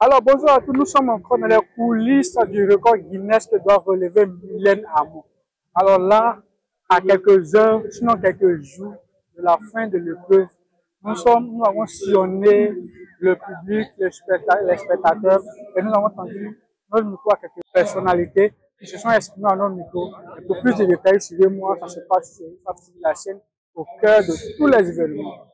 Alors bonjour à tous, nous sommes encore dans les coulisses du record Guinness que doit relever Mylène Hamon. Alors là, à quelques heures, sinon quelques jours de la fin de l'épreuve, nous avons sillonné le public, les spectateurs, et nous avons entendu notre micro à quelques personnalités qui se sont exprimées en notre micro. Et pour plus de détails, suivez-moi, ça se passe sur la chaîne au cœur de tous les événements.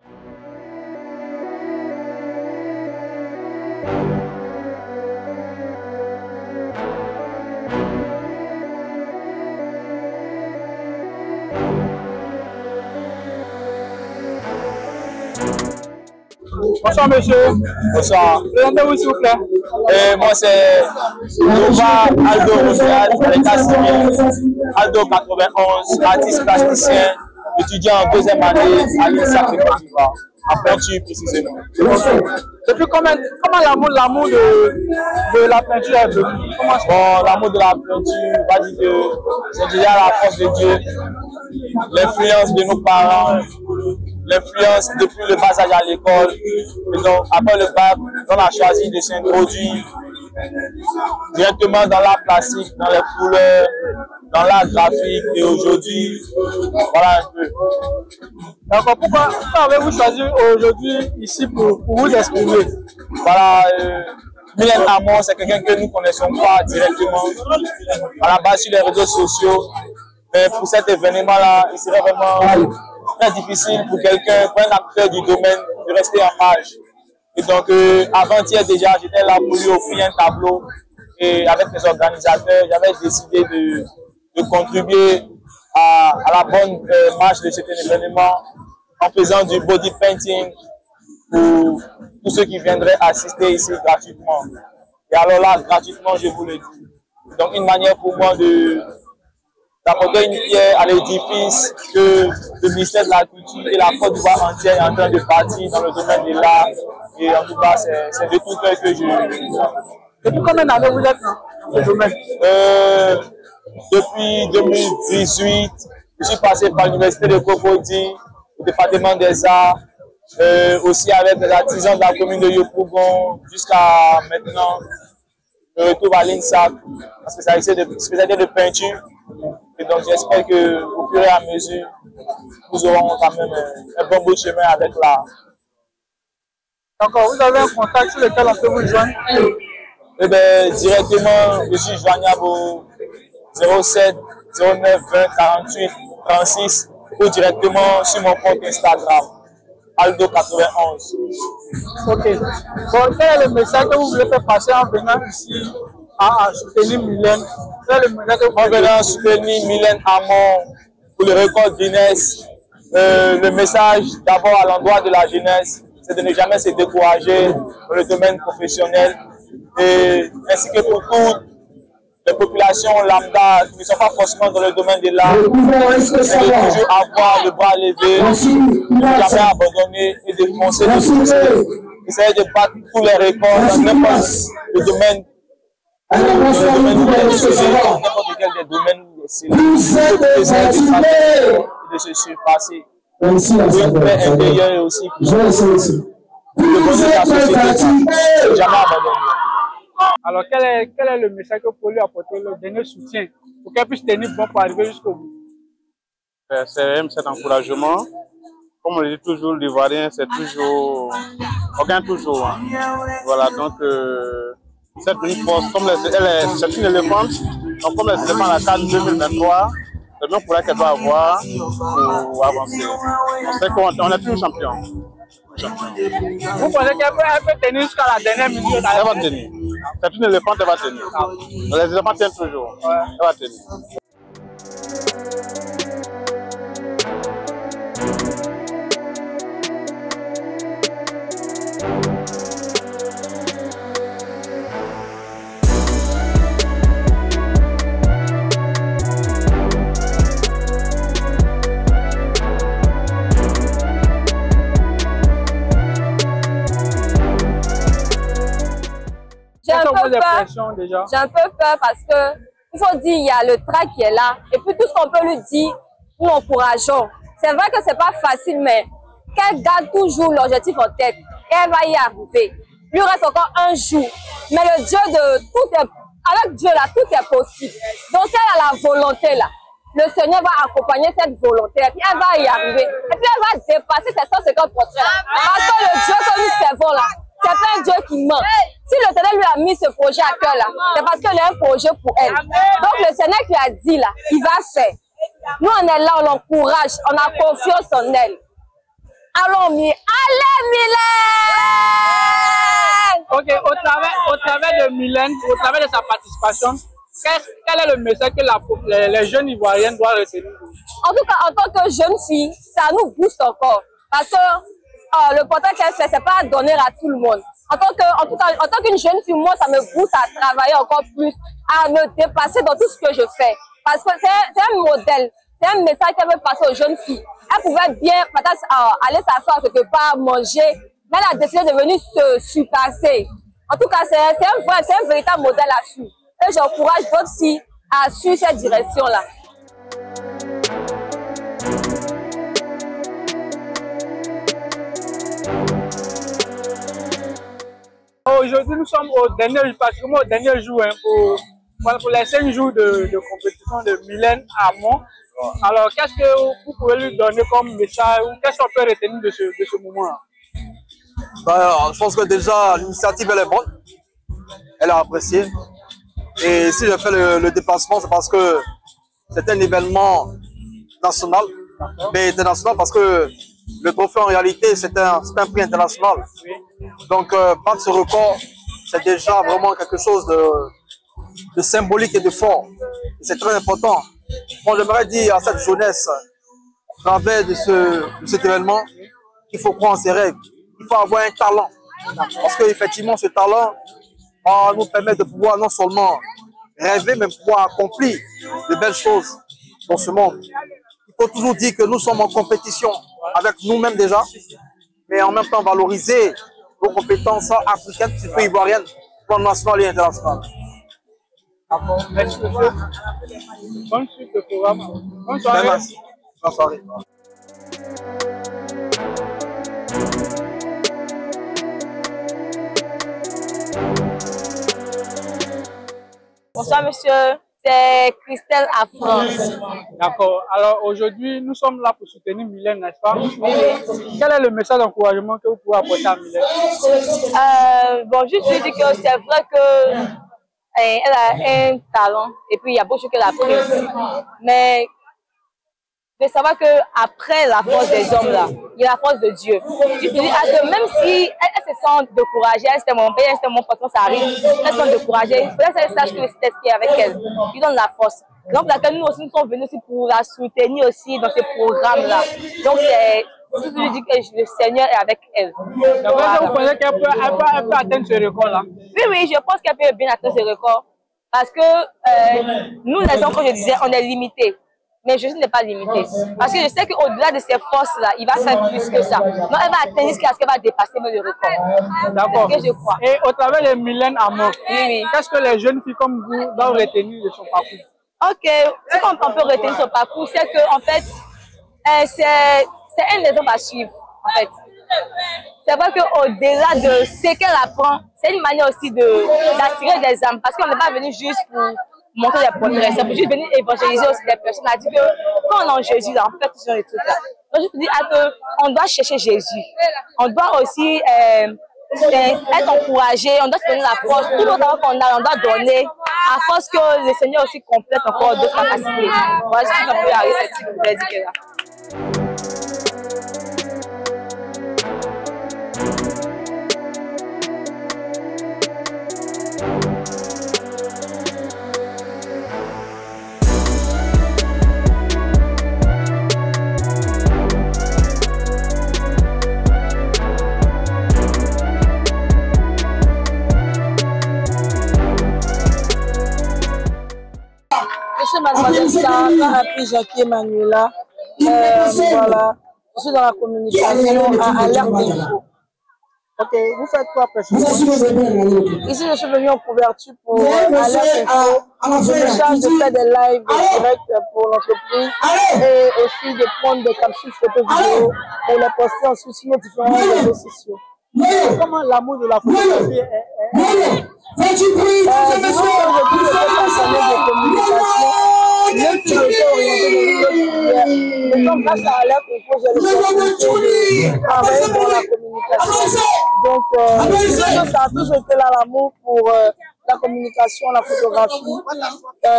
Bonsoir monsieur. Bonsoir. Présentez-vous s'il vous plaît. Moi c'est Nova Aldo Rousseal, l'état civil, Aldo 91, artiste plasticien, étudiant en deuxième année à l'INSA de Côte d'Ivoire, en peinture précisément. Depuis comment l'amour de la peinture est venu? Bon, l'amour de la peinture, on va dire que c'est déjà la force de Dieu, l'influence de nos parents, l'influence depuis le bas âge à l'école. Et donc, après le bac, on a choisi de s'introduire directement dans l'art plastique, dans les couleurs, dans l'art graphique. Et aujourd'hui, voilà un peu. D'accord, pourquoi avez-vous choisi aujourd'hui ici pour vous exprimer? Voilà, Mylène Hamon, c'est quelqu'un que nous ne connaissons pas directement à la base sur les réseaux sociaux. Mais pour cet événement-là, il serait vraiment très difficile pour quelqu'un, pour un acteur du domaine, de rester en marge. Et donc, avant-hier déjà, j'étais là pour lui offrir un tableau. Et avec les organisateurs, j'avais décidé de contribuer à la bonne marche de cet événement en faisant du body painting pour tous ceux qui viendraient assister ici gratuitement. Et alors là, gratuitement, je vous le dis. Donc, une manière pour moi d'apporter une pierre à l'édifice que le ministère de la Culture et la Côte d'Ivoire entière est en train de bâtir dans le domaine de l'art. Et en tout cas, c'est de tout cœur que je... Depuis combien d'années vous êtes dans ce domaine? Depuis 2018, je suis passé par l'université de Cocody, au département des arts, aussi avec les artisans de la commune de Yopougon, jusqu'à maintenant. Je retrouve à l'INSA, en spécialité de peinture. Et donc j'espère qu'au fur et à mesure, nous aurons quand même un bon bout de chemin avec l'art. D'accord, vous avez un contact sur lequel on peut vous joindre? Eh bien, directement, je suis joignable au 07 09 20 48 36 ou directement sur mon compte Instagram, Aldo 91. Ok. Bon, quel est le message que vous voulez faire passer en venant ici à soutenir Mylène? Quel est le message que vous en venant soutenir Mylène Hamon pour le record Guinness? Le message d'abord à l'endroit de la jeunesse, c'est de ne jamais se décourager dans le domaine professionnel, et ainsi que pour toutes les populations lambda qui ne sont pas forcément dans le domaine de l'art, c'est de toujours avoir le bras levé, de ne jamais abandonner et de foncer, de foncer. Essayer de battre tous les records dans n'importe le domaine, n'importe quel des domaines où de se surpasser. Pour une paix intérieure et aussi pour le bonheur de la société, jamais abandonner. Alors, quel est le message que vous pouvez lui apporter, le dernier soutien, pour qu'elle puisse tenir bon pour arriver jusqu'au bout? C'est cet encouragement. Comme on le dit toujours, l'Ivoirien, c'est toujours, on gagne toujours. Hein. Voilà, donc, c'est une force, comme c'est une éléphante, donc comme les éléphants à la CAN 2023, c'est bien pour elle qu'elle doit avoir pour avancer. On sait qu'on est plus champion. Vous pensez qu'elle peut tenir jusqu'à la dernière minute? Elle va tenir. C'est une éléphante, elle va tenir. Les éléphants tiennent toujours. Ouais. Elle va tenir. J'ai un peu peur parce que il faut dire, il y a le trac qui est là. Et puis tout ce qu'on peut lui dire, nous encourageons. C'est vrai que c'est pas facile, mais qu'elle garde toujours l'objectif en tête. Et elle va y arriver. Il lui reste encore un jour. Mais le Dieu de tout est, avec Dieu là, tout est possible. Donc si elle a la volonté là, le Seigneur va accompagner cette volonté et puis elle va y arriver. Et puis elle va dépasser ses 150%. Parce que le Dieu que nous servons là, c'est pas un Dieu qui ment. Si le Seigneur lui a mis ce projet à cœur là, c'est parce qu'il a un projet pour elle. Donc le Seigneur qui a dit là, il va faire. Nous on est là, on l'encourage, on a confiance en elle. Allons Mylène! Ok, au travers de Mylène, au travers de sa participation, quel est le message que les jeunes Ivoiriennes doivent retenir? En tout cas, en tant que jeune fille, ça nous booste encore. Parce que le portrait qu'elle fait, c'est pas à donner à tout le monde. En tant qu'une jeune fille, moi, ça me booste à travailler encore plus, à me dépasser dans tout ce que je fais. Parce que c'est un modèle, c'est un message qu'elle veut passer aux jeunes filles. Elle pouvait bien aller s'asseoir quelque part, manger, mais elle a décidé de venir se surpasser. En tout cas, c'est un véritable modèle à suivre. Et j'encourage d'autres filles à suivre cette direction-là. Aujourd'hui, nous sommes au dernier jour pour les 5 jours de compétition de Mylène Amon. Alors, qu'est-ce que vous pouvez lui donner comme message ou qu'est-ce qu'on peut retenir de ce moment-là? Je pense que déjà, l'initiative, elle est bonne. Elle a apprécié. Et si je fais le déplacement, c'est parce que c'est un événement national, mais international parce que le trophée en réalité c'est un prix international. Donc battre ce record, c'est déjà vraiment quelque chose de symbolique et de fort. C'est très important. Moi j'aimerais dire à cette jeunesse, à travers de cet événement, qu'il faut croire en ses rêves. Il faut avoir un talent. Parce qu'effectivement ce talent nous permet de pouvoir non seulement rêver, mais pouvoir accomplir de belles choses dans ce monde. Il faut toujours dire que nous sommes en compétition avec nous-mêmes déjà, mais en même temps valoriser nos compétences africaines, surtout ivoiriennes, pour le national et international. Merci monsieur. Bonne suite de programme. Bonne soirée. Merci. Bonne soirée. Bonsoir monsieur, c'est Christelle Affront. D'accord. Alors aujourd'hui, nous sommes là pour soutenir Mylène, n'est-ce pas? Quel est le message d'encouragement que vous pouvez apporter à Mylène? Bon, juste lui dire que c'est vrai que elle a un talent et puis il y a beaucoup de choses qu'elle a appris. Mais de savoir qu'après la force des hommes, là, il y a la force de Dieu. Juste lui dire que même si elle se sent découragée, c'était mon père, c'était mon patron, ça arrive, elle se sent découragée, peut-être qu'elle sache que le Saint-Esprit est avec elle. Il donne la force. Donc, laquelle nous aussi, nous sommes venus aussi pour la soutenir aussi dans ces programmes-là. Donc, c'est juste lui dire que le Seigneur est avec elle. D'accord, vous pensez qu'elle peut atteindre ce record-là? Oui, je pense qu'elle peut bien atteindre ce record. Parce que nous, les hommes, comme je disais, on est limités. Mais Jésus n'est pas limité. Parce que je sais qu'au-delà de ces forces-là, il va faire plus que ça. Donc, elle va atteindre jusqu'à ce qu'elle va dépasser le record. D'accord. C'est ce que je crois. Et au travers de Mylène Amon, Oui. qu'est-ce que les jeunes filles comme vous doivent retenir de son parcours? Ok, ce qu'on peut retenir son parcours, c'est qu'en fait, c'est un exemple à suivre. En fait. C'est vrai qu'au-delà de ce qu'elle apprend, c'est une manière aussi d'attirer des âmes. Parce qu'on n'est pas venu juste pour montrer des portraits, c'est pour juste venir évangéliser aussi des personnes. On a dit que quand on est en Jésus, là, on fait tous ces trucs-là. Donc je te dis qu'on doit chercher Jésus. On doit aussi être encouragé, on doit se donner la force. Tout le temps qu'on a, on doit donner, à force que le Seigneur aussi complète encore d'autres capacités. Voilà, je pense qu'on peut arriver à cette prédication-là. Mademoiselle Sandra, appris Jackie Emmanuela. Voilà, je suis dans la communication à Alerte Info. Ok, vous faites quoi précisément? Ici, je suis venue en couverture pour Alerte Info. Je me charge de faire des lives directs pour l'entreprise et aussi de prendre des capsules photos vidéo pour les poster ensuite sur nos différents réseaux sociaux. Comment l'amour de la photographie est donc grâce à Alerte Info, j'ai l'opportunité de travailler dans la communication. Donc, ça a toujours été là l'amour pour la communication, la photographie.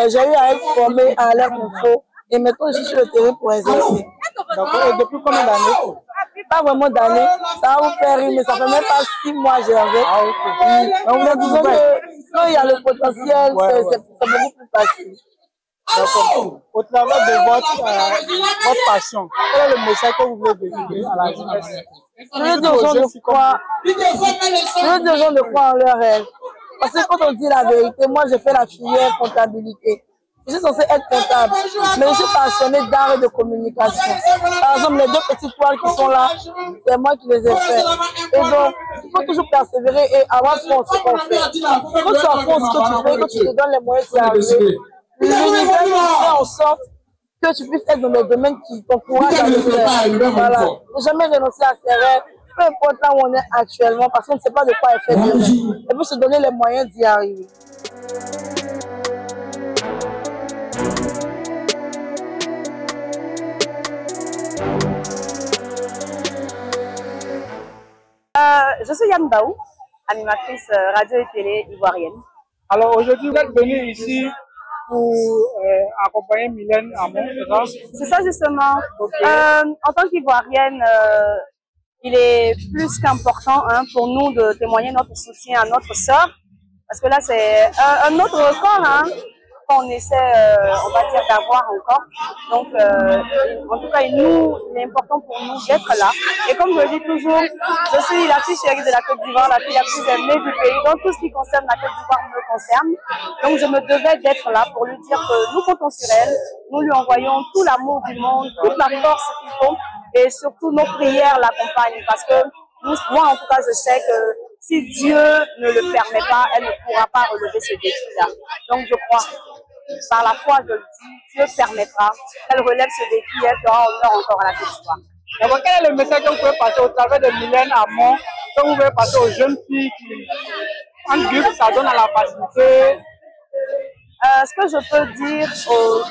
J'ai eu à être formée à Alerte Info et maintenant je suis sur le terrain pour exercer. D'accord. Et depuis combien d'années? Pas vraiment d'années, ça va vous faire rire, mais ça fait même pas 6 mois j'ai avec. Ah, ok. Donc, disons que quand il y a le potentiel, c'est beaucoup plus facile. D'accord. Au travers de votre passion, quel est le message que vous voulez délivrer à la jeunesse? Je veux dire aux gens de croire en leur rêve. Parce que quand on dit la vérité, moi j'ai fait la filière comptabilité. Je suis censée être comptable, mais je suis passionnée d'art et de communication. Par exemple, les 2 petites toiles qui sont là, c'est moi qui les ai faites. Et donc, il faut toujours persévérer et avoir foi en ce qu'on fait. Quand tu as foi en ce que tu fais, quand tu te donnes les moyens d'y arriver, l'univers fait en sorte que tu puisses être dans des domaines qui t'encouragent à le faire. Voilà. Ne jamais renoncer à ses rêves, peu importe là où on est actuellement, parce qu'on ne sait pas de quoi est fait demain. Et puis se donner les moyens d'y arriver. Je suis Yann Baou, animatrice radio et télé ivoirienne. Alors aujourd'hui, vous êtes venu ici pour accompagner Mylène Amon, c'est ça? C'est ça justement. Okay. En tant qu'Ivoirienne, il est plus qu'important pour nous de témoigner notre soutien à notre sœur. Parce que là, c'est un autre record qu'on essaie, on va dire, d'avoir encore. Donc, en tout cas, il est important pour nous d'être là. Et comme je le dis toujours, je suis la fille chérie de la Côte d'Ivoire, la fille la plus aimée du pays. Donc, tout ce qui concerne la Côte d'Ivoire me concerne. Donc, je me devais d'être là pour lui dire que nous comptons sur elle. Nous lui envoyons tout l'amour du monde, toute la force qu'il faut. Et surtout, nos prières l'accompagnent. Parce que moi, en tout cas, je sais que si Dieu ne le permet pas, elle ne pourra pas relever ce défi-là. Donc, je crois, par la foi, je le dis, Dieu permettra qu'elle relève ce défi et elle fera honneur encore à la Côte d'Ivoire. D'abord, quel est le message que vous pouvez passer au travers de Mylène Amon, que vous pouvez passer aux jeunes filles qui, en groupe, ça donne à la facilité? Ce que je peux dire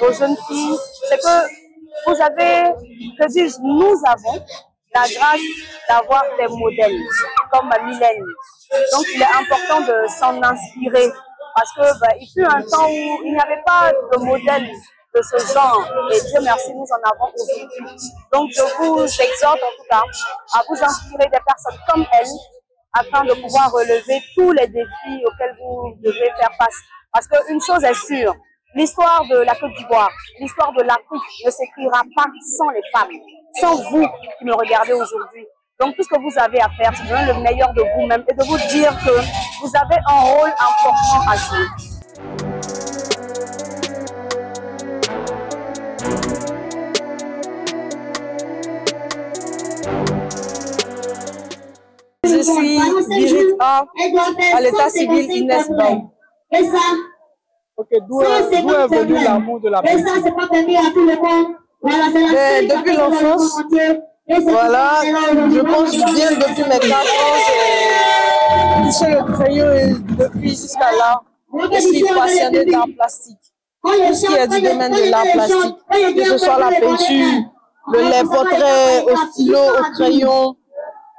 aux jeunes filles, c'est que vous avez, que dis-je, nous avons la grâce d'avoir des modèles comme Mylène. Donc, il est important de s'en inspirer parce que il fut un temps où il n'y avait pas de modèle de ce genre et Dieu merci, nous en avons aujourd'hui. Donc, je vous exhorte en tout cas à vous inspirer des personnes comme elle afin de pouvoir relever tous les défis auxquels vous devez faire face. Parce qu'une chose est sûre, l'histoire de la Côte d'Ivoire, l'histoire de l'Afrique ne s'écrira pas sans les femmes, sans vous qui me regardez aujourd'hui. Donc tout ce que vous avez à faire, c'est de donner le meilleur de vous-même et de vous dire que vous avez un rôle important à jouer. Je suis Birit A à l'état civil Inès Baou. Ok, d'où est venu l'amour de la politique? Depuis l'enfance, voilà, je pense bien depuis mes 4 ans, j'ai touché le crayon et depuis jusqu'à là, je suis passionnée d'art plastique. Tout ce qui est du domaine de l'art plastique, que ce soit la peinture, les portraits au stylo, au crayon,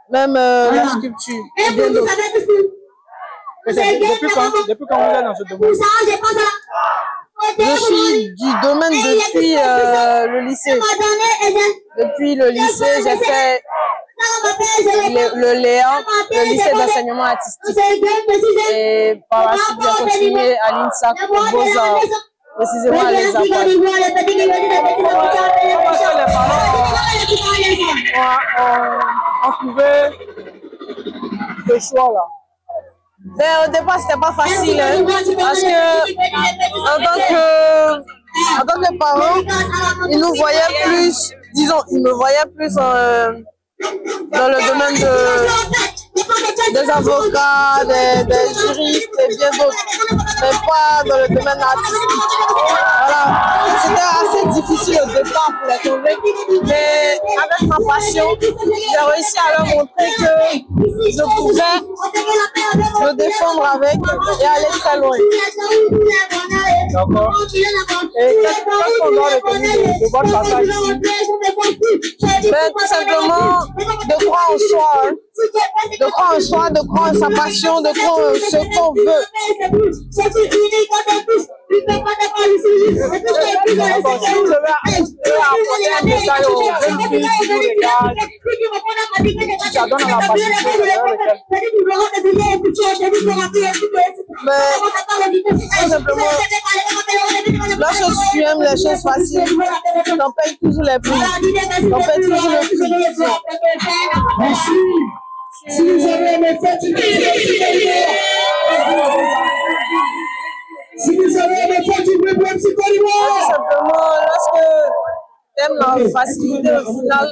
même la sculpture, et bien d'autres. Depuis quand vous êtes dans ce domaine? Je suis du domaine depuis le lycée. Depuis le lycée, j'ai fait le LEA, le lycée d'enseignement artistique. Et par la suite, j'ai continué à l'INSAC pour Beaux-Arts, précisément à l'ESA. On trouvait ce choix-là. Au départ, c'était pas facile, hein, parce que en tant que parents, ils nous voyaient plus, disons, ils me voyaient plus dans le domaine des avocats, des juristes et bien d'autres, mais pas dans le domaine artistique. Voilà, c'était assez difficile au départ pour les convaincre, mais avec ma passion, j'ai réussi à leur montrer que je pouvais me défendre avec et aller très loin. D'accord. Et qu'est-ce qu'on doit retenir de votre passage ici? Ben, tout simplement, de croire en soi. Hein. De croire en soi, de croire en sa passion, de croire en ce qu'on veut. Si vous devez apporter un message aux jeunes filles qui nous regardent, ça donne la facilité de leur tout simplement, lorsque tu aimes les choses faciles, t'en payes toujours les prix. T'en payes toujours le prix. Merci. Si vous avez aimé, faites une si vous avez aimé, faites une tout simplement, lorsque tu aimes la facilité au final,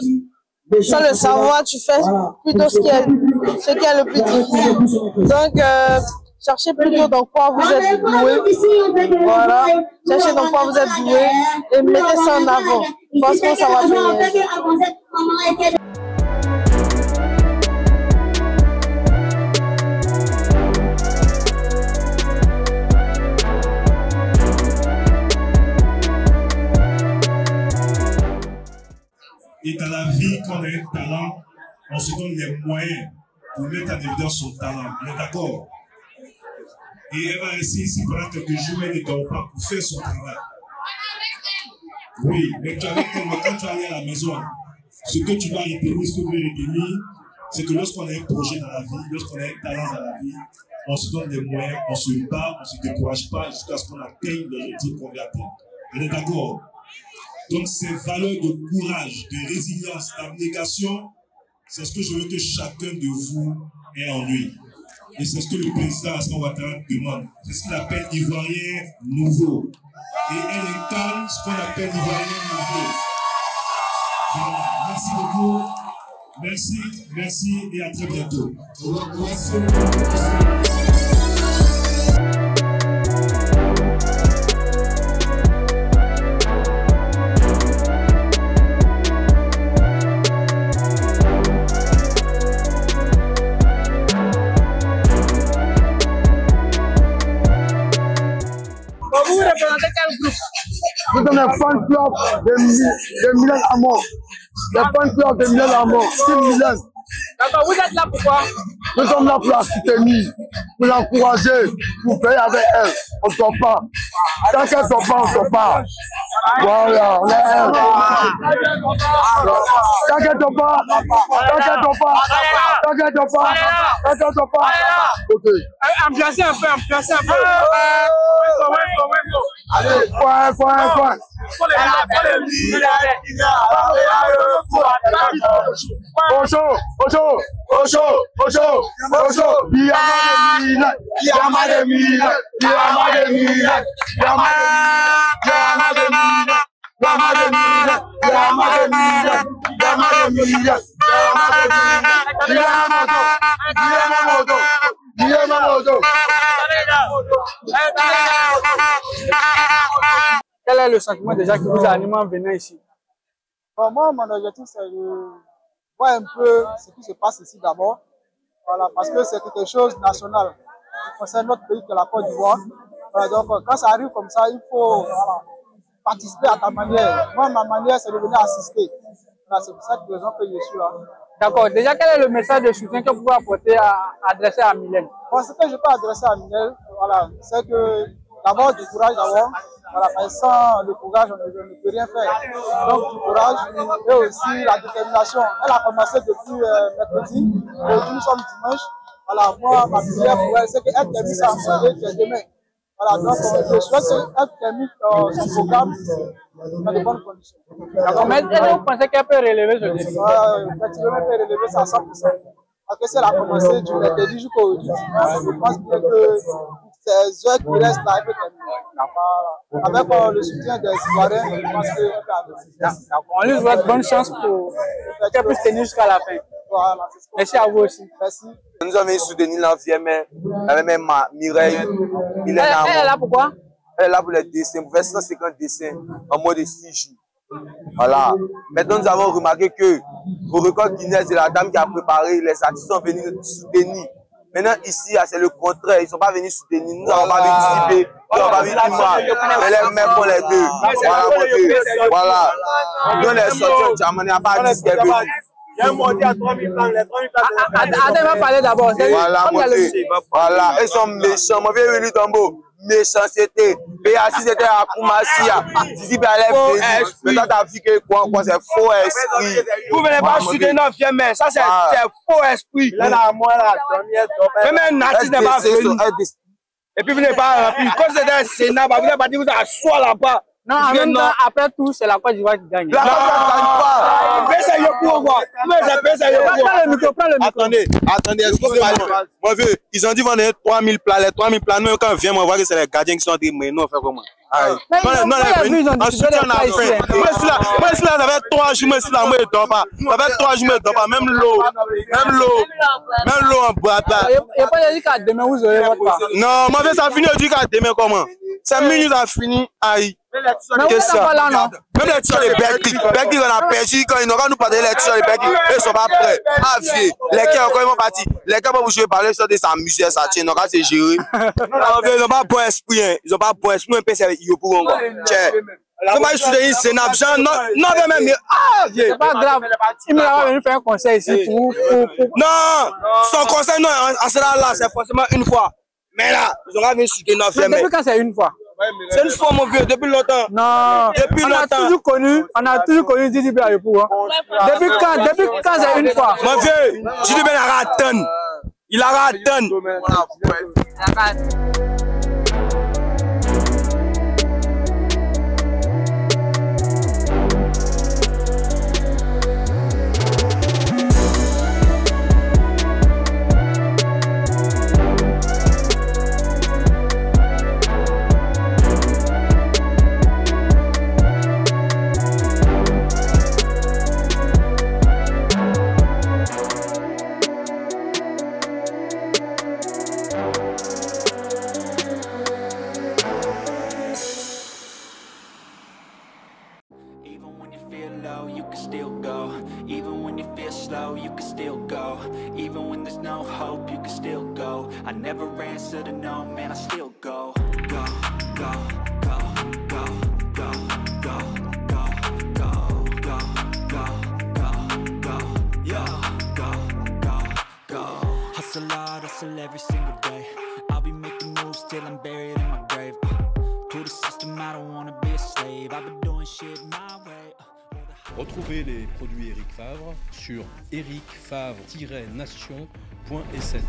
sans le savoir, tu fais plutôt ce qui est le plus difficile. Donc, cherchez plutôt dans quoi vous êtes doué. Voilà. Cherchez dans quoi vous êtes doué et mettez ça en avant. Franchement, ça va payer. Et dans la vie, quand on a un talent, on se donne les moyens pour mettre en évidence son talent. On est d'accord? Et elle va rester ici pendant quelques jours, elle ne dort pas pour faire son travail. Oui, mais quand tu arrives à la maison, ce que tu vas retenir, ce que vous voulez retenir, c'est que lorsqu'on a un projet dans la vie, lorsqu'on a un talent dans la vie, on se donne les moyens, on se bat, on ne se décourage pas jusqu'à ce qu'on atteigne l'objectif qu'on veut atteindre. On est d'accord? Donc, ces valeurs de courage, de résilience, d'abnégation, c'est ce que je veux que chacun de vous ait en lui. Et c'est ce que le président Alassane Ouattara demande. C'est ce qu'il appelle Ivoirien nouveau. Et elle incarne ce qu'on appelle Ivoirien nouveau. Voilà. Merci beaucoup. Merci, merci et à très bientôt. Vous représentez quel groupe? Nous sommes les fan club de Mylène Amon. Les fan club de Mylène Amon. Team Mylène. D'accord, vous êtes là pourquoi? Nous sommes là pour la soutenir, pour l'encourager, pour veiller avec elle. On ne sort pas. Tant qu'elle ne sort pas, on ne sort pas. Voilà, on est elle. Tant qu'elle ne sort pas, tant qu'elle ne sort pas, tant qu'elle ne sort pas, tant qu'elle ne sort pas. Ok. Ambiancez un peu, ambiancez un peu. Allez, point. Quel est le sentiment déjà qui vous anime en venant ici? Bon, moi, mon objectif, c'est de voir un peu ce qui se passe ici d'abord. Voilà, parce que c'est quelque chose de national qui concerne notre pays, qui est la Côte d'Ivoire. Voilà, donc, quand ça arrive comme ça, il faut participer à ta manière. Moi, ma manière, c'est de venir assister. Voilà, c'est pour cette raison que je suis là. D'accord. Déjà, quel est le message de soutien que vous pouvez apporter adresser à Mylène? Bon, ce que je peux adresser à Mylène, voilà, c'est que d'abord du courage d'abord. Voilà, sans le courage, on ne peut rien faire. Donc du courage et aussi la détermination. Elle a commencé depuis mercredi. Aujourd'hui, nous sommes dimanche. Voilà, moi, ma prière pour elle, c'est qu'elle termine sa soirée qui est demain. Voilà, donc je souhaite qu'elle termine son programme dans de bonnes conditions. D'accord, mais est-ce que vous pensez qu'elle peut relever ce défi? Effectivement, elle peut relever ça à 100%. Parce que si elle a commencé du mercredi jusqu'au dimanche, je pense bien que ces heures qui restent là, elle peut terminer. Avec le soutien des Ivoiriens, je pense qu'elle peut avancer. On lui souhaite bonne chance pour qu'elle puisse tenir jusqu'à la fin. Voilà, merci à vous aussi. Merci. Nous avons soutenu l'ancienne mère, Mireille. Elle est là pourquoi? Elle est là pour les dessins, pour faire 150 dessins en moins de 6 jours. Voilà. Maintenant, nous avons remarqué que au record Guinness, c'est la dame qui a préparé, les artistes sont venus soutenir. Maintenant, ici, c'est le contraire. Ils ne sont pas venus soutenir. Nous n'avons pas vu dissiper. Nous n'avons pas vu du mal. Mais les mecs font les deux. Voilà, mon Dieu. Voilà. Nous, les sorties au Diamant, il n'y a pas 10 qui est venu. Il y a un mondial à 3000 plans. Les 3000 plans. Adèle va parler d'abord. Voilà, mon Dieu. Voilà. Ils sont méchants. Mon vieux venu tombeau. Méchanceté. PA6 c'était à Koumassia. D'ici, il allait venir. Mais toi, t'as vu que quoi, c'est faux esprit. Vous ne venez pas soutenir notre vieux mère. Ça, c'est faux esprit. Là, la moi, la dernière. Même un artiste n'est pas venu. Et puis, vous n'êtes pas rempli. Quand c'était un Sénat, vous n'avez pas dit que vous avez assoir là-bas. Non, en même temps, après tout, c'est la Côte d'Ivoire qui gagne. La Côte d'Ivoire ne gagne pas. Attendez, excusez-moi. Mon vieux, ils ont dit qu'on a 3000 plats. Les 3000 plats, nous, quand on vient, on voit que c'est les gardiens qui sont en train de mais nous, on fait comment? Non, en soutien, on a fait. Moi, si là, ça fait 3 jours, moi, si là, moi, je ne dors pas. Ça fait 3 jours, moi, je ne dors pas. Même l'eau, on boit pas. Il n'y a pas dit qu'à demain, vous aurez votre part. Non, moi, ça finit aujourd'hui qu'à demain, comment? 5 minutes, ça finit. Aïe. Que ça? Même les tueurs de Berkeley, on a perdu quand ils n'ont pas nous parler les tueurs de Berkeley. Ils ne sont pas prêts. Ah, vieux. Les gars, encore, ils vont partir. Les gars, vous jouez parler, ils sont s'amuser, ça tient. Donc, c'est géré. Ils n'ont pas bon esprit. Ils n'ont pas bon esprit. Nous, ils pour nous. Tiens. Comment ils soutenir Sénat? Non, même. Ah, vieux. C'est pas grave. Il m'a venu faire un conseil ici pour. Non, son conseil, non, à cela là, c'est forcément une fois. Mais là, ils ont venu soutenir notre famille. Depuis quand c'est une fois? C'est une fois, mon vieux, depuis longtemps. Non, depuis on longtemps. On a toujours connu Didi B à Yopou. Depuis quand c'est une fois? Mon vieux, Didi B a raté. Il a raté. I never answer to no, man, I still go. Hustle hard, hustle every single day. I'll be making moves till I'm buried in my grave. To the system, I don't wanna be a slave. I've been doing shit my way. Retrouvez les produits Eric Favre sur ericfavre-nation.sn.